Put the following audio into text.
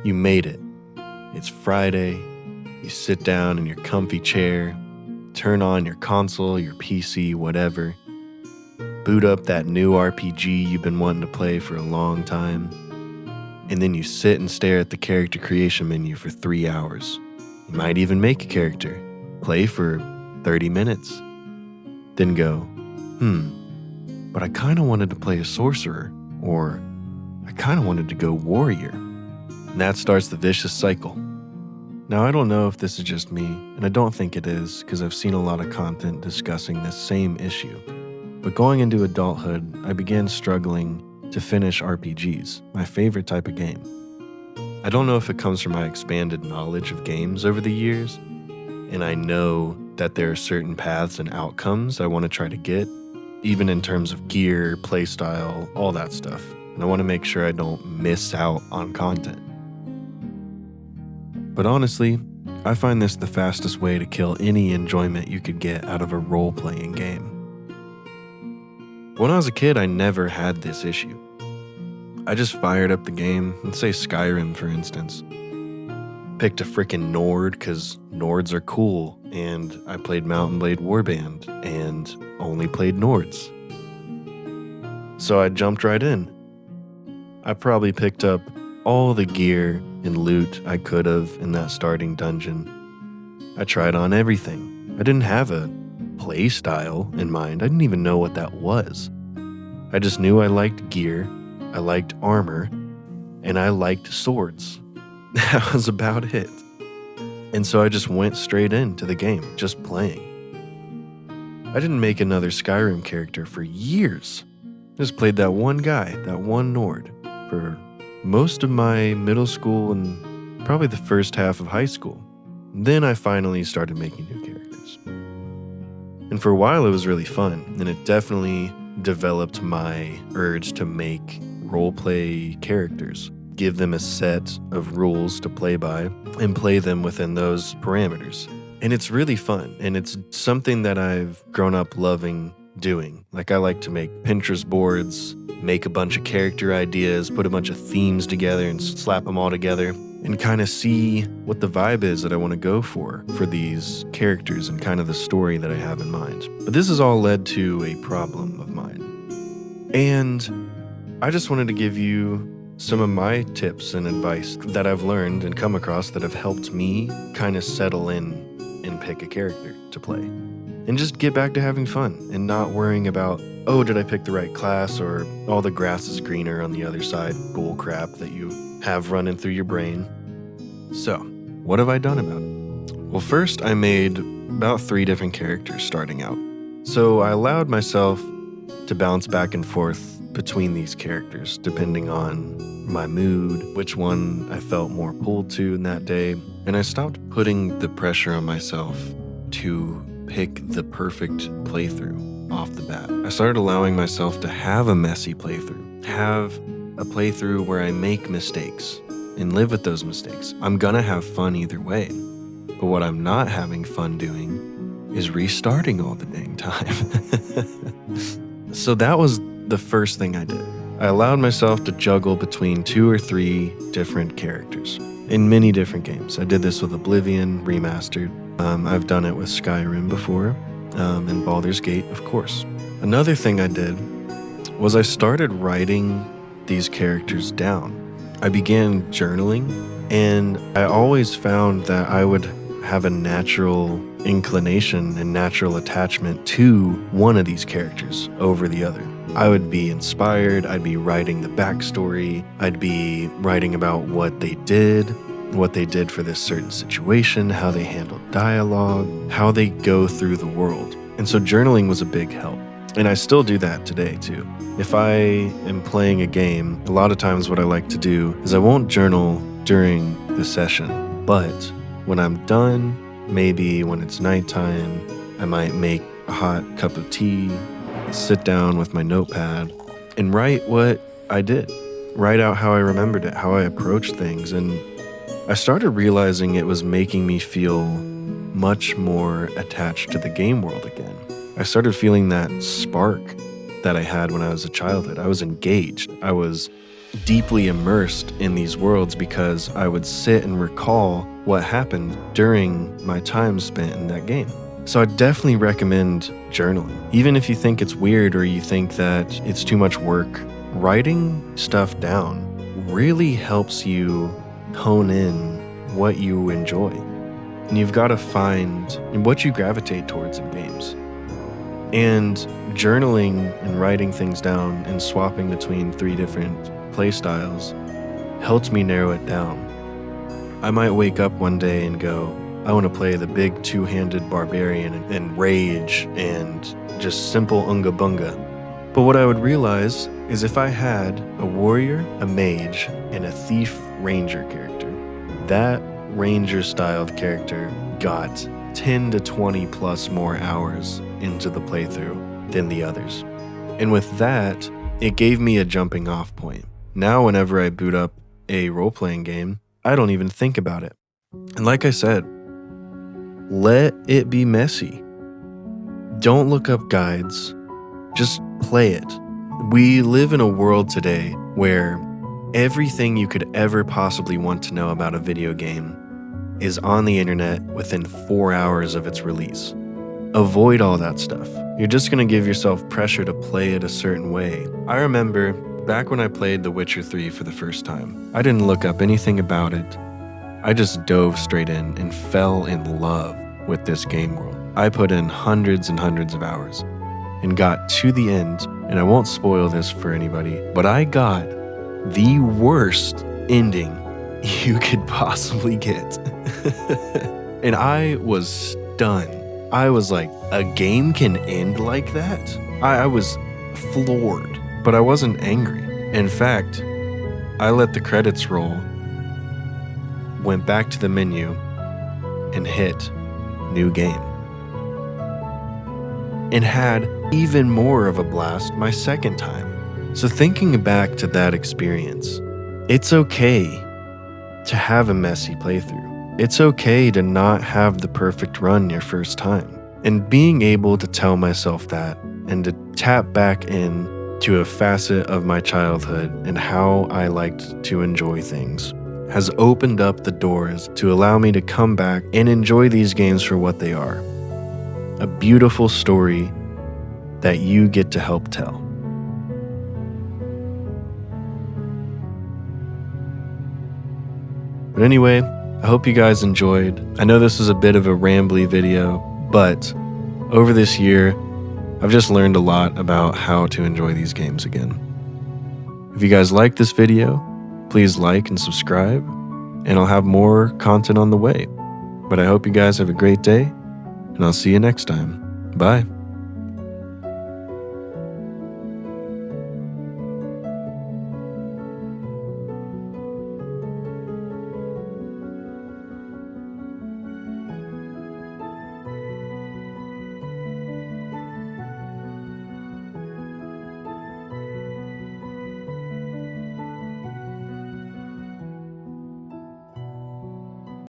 You made it. It's Friday. You sit down in your comfy chair, turn on your console, your PC, whatever, boot up that new RPG you've been wanting to play for a long time, and then you sit and stare at the character creation menu for 3 hours. You might even make a character, play for 30 minutes, then go, but I kind of wanted to play a sorcerer, or I kind of wanted to go warrior. And that starts the vicious cycle. Now, I don't know if this is just me, and I don't think it is, because I've seen a lot of content discussing this same issue. But going into adulthood, I began struggling to finish RPGs, my favorite type of game. I don't know if it comes from my expanded knowledge of games over the years, and I know that there are certain paths and outcomes I want to try to get, even in terms of gear, playstyle, all that stuff. And I want to make sure I don't miss out on content. But honestly, I find this the fastest way to kill any enjoyment you could get out of a role-playing game. When I was a kid, I never had this issue. I just fired up the game, let's say Skyrim for instance. Picked a frickin' Nord because Nords are cool, and I played Mount & Blade Warband and only played Nords. So I jumped right in. I probably picked up all the gear and loot I could have in that starting dungeon. I tried on everything. I didn't have a play style in mind. I didn't even know what that was. I just knew I liked gear, I liked armor, and I liked swords. That was about it. And so I just went straight into the game, just playing. I didn't make another Skyrim character for years. Just played that one guy, that one Nord, for most of my middle school and probably the first half of high school. Then I finally started making new characters. And for a while it was really fun, and it definitely developed my urge to make roleplay characters, give them a set of rules to play by, and play them within those parameters. And it's really fun, and it's something that I've grown up loving doing. Like, I like to make Pinterest boards, make a bunch of character ideas, put a bunch of themes together and slap them all together, and kind of see what the vibe is that I want to go for these characters and kind of the story that I have in mind. But this has all led to a problem of mine. And I just wanted to give you some of my tips and advice that I've learned and come across that have helped me kind of settle in and pick a character to play. And just get back to having fun and not worrying about, oh, did I pick the right class, or all the grass is greener on the other side bull crap that you have running through your brain. So, what have I done about it? Well, first I made about 3 different characters starting out. So I allowed myself to bounce back and forth between these characters depending on my mood, which one I felt more pulled to in that day, and I stopped putting the pressure on myself to pick the perfect playthrough off the bat. I started allowing myself to have a messy playthrough, have a playthrough where I make mistakes and live with those mistakes. I'm gonna have fun either way, but what I'm not having fun doing is restarting all the dang time. So that was the first thing I did. I allowed myself to juggle between 2 or 3 different characters in many different games. I did this with Oblivion Remastered. I've done it with Skyrim before, and Baldur's Gate, of course. Another thing I did was I started writing these characters down. I began journaling, and I always found that I would have a natural inclination and natural attachment to one of these characters over the other. I would be inspired, I'd be writing the backstory, I'd be writing about what they did for this certain situation, how they handled dialogue, how they go through the world. And so journaling was a big help. And I still do that today too. If I am playing a game, a lot of times what I like to do is I won't journal during the session, but when I'm done, maybe when it's nighttime, I might make a hot cup of tea, sit down with my notepad, and write what I did. Write out how I remembered it, how I approached things, and I started realizing it was making me feel much more attached to the game world again. I started feeling that spark that I had when I was a childhood. I was engaged. I was deeply immersed in these worlds because I would sit and recall what happened during my time spent in that game. So I definitely recommend journaling. Even if you think it's weird or you think that it's too much work, writing stuff down really helps you hone in what you enjoy. And you've got to find what you gravitate towards in games. And journaling and writing things down and swapping between 3 different play styles helped me narrow it down. I might wake up one day and go, I want to play the big 2-handed barbarian and rage and just simple unga bunga. But what I would realize is if I had a warrior, a mage, and a thief ranger character, that ranger styled character got 10 to 20 plus more hours into the playthrough than the others. And with that, it gave me a jumping off point. Now whenever I boot up a role-playing game, I don't even think about it. And like I said, let it be messy. Don't look up guides, just play it. We live in a world today where everything you could ever possibly want to know about a video game is on the internet within 4 hours of its release. Avoid all that stuff. You're just going to give yourself pressure to play it a certain way. I remember back when I played The Witcher 3 for the first time, I didn't look up anything about it. I just dove straight in and fell in love with this game world. I put in hundreds and hundreds of hours and got to the end, and I won't spoil this for anybody, but I got the worst ending you could possibly get. And I was stunned. I was like, a game can end like that? I was floored, but I wasn't angry. In fact, I let the credits roll, went back to the menu, and hit new game. And had even more of a blast my second time. So thinking back to that experience, it's okay to have a messy playthrough. It's okay to not have the perfect run your first time. And being able to tell myself that and to tap back in to a facet of my childhood and how I liked to enjoy things has opened up the doors to allow me to come back and enjoy these games for what they are. A beautiful story that you get to help tell. But anyway, I hope you guys enjoyed. I know this is a bit of a rambly video, but over this year, I've just learned a lot about how to enjoy these games again. If you guys like this video, please like and subscribe, and I'll have more content on the way. But I hope you guys have a great day, and I'll see you next time. Bye.